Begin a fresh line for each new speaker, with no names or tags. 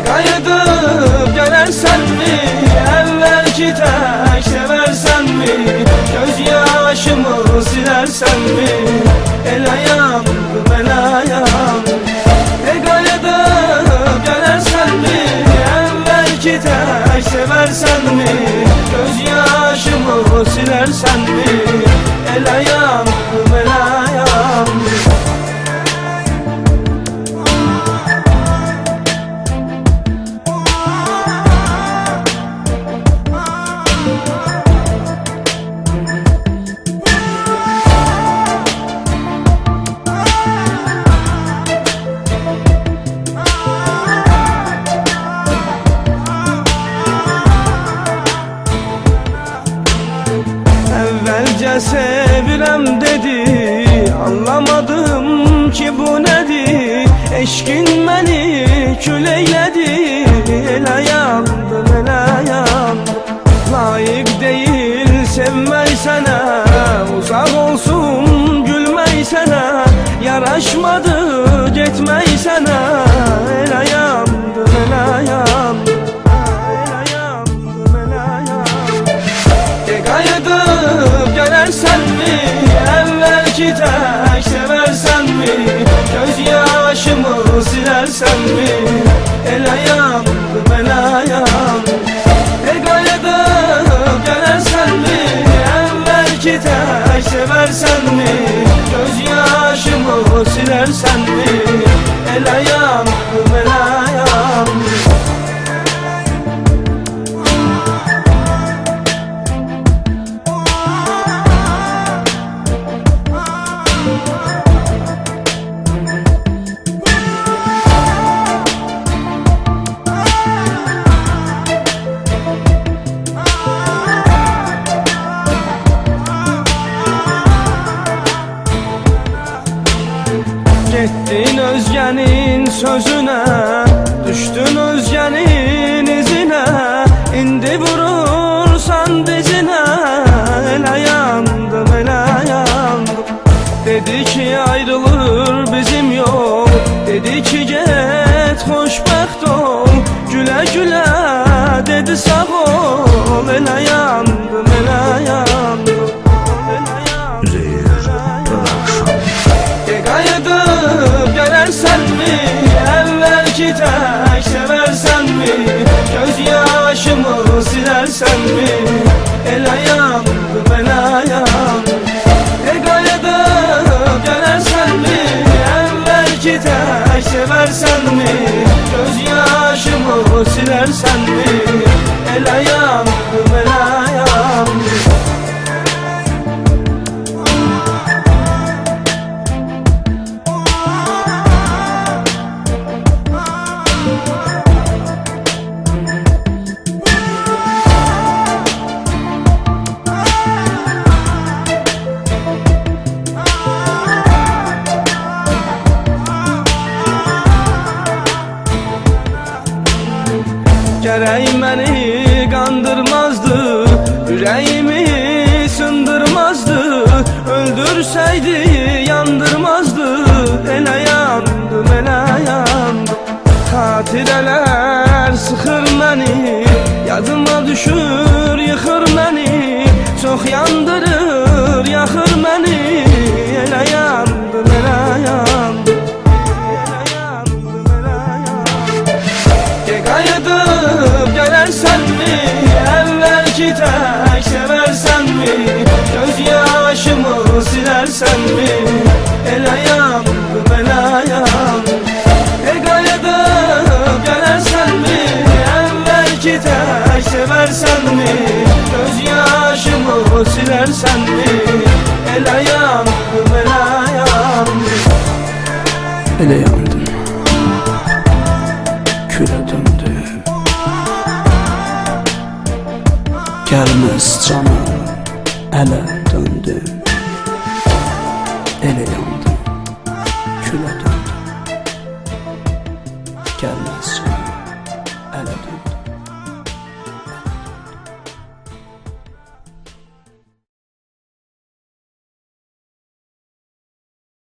Kayıdıp gelersen mi, evvelki tek seversen mi, göz yaşımı silersen mi, ele yandım ele yandım. Kayıdıp gelersen mi, evvelki tek seversen mi, göz yaşımı silersen mi, ele yandım ele yandım. Evvelce sevirem dedi, anlamadım ki bu nedir. Eşkin beni kül eyledi, ele yandım ele yandım. Layık değil sevmek sana, uzak olsun gülmek sana, yaraşmadı gitmek sana, ele yandım ele yandım. Kayıdıp gelersen mi, evvelki tek seversen mi, göz yaşımı silersen mi, ele yandım ele yandım. Kayıdıp gelersen mi, evvelki tek seversen mi, göz yaşımı silersen mi, ele yandım ele yandım. Gittin özgenin sözüne, düştün özgenin izine, indi vurursan dizine, ele yandım ele yandım. Dedi ki ayrılır bizim yol, dedi ki git hoşbaxt ol, güle güle dedi sağ ol, ele yandım ele yandım. Kayıdıp gelersen mi, evvelki tek seversen mi, göz yaşımı silersen mi, ele yandım ele yandım. Kayıdıp gelersen mi, evvelki tek seversen mi, göz yaşımı silersen mi, ele yandım ele yandım. Gerek beni kandırmazdı, yüreğimi sındırmazdı, öldürseydi yandırmazdı, ele yandım ele yandım. Hatireler sıxır beni, yadıma düşür yıxır beni, çok yandırır yaxır beni, ele yandım ele yandım. Kayıdıp gelersen mi, evvelki tek seversen mi, göz yaşımı silersen mi, ele yandım ele yandım. Kayıdıp gelersen mi, evvelki tek seversen mi, göz yaşımı silersen mi, ele yandım ele yandım.
Ele yandım, küle döndü. Gelmez canım, ele döndü. Ele yandım.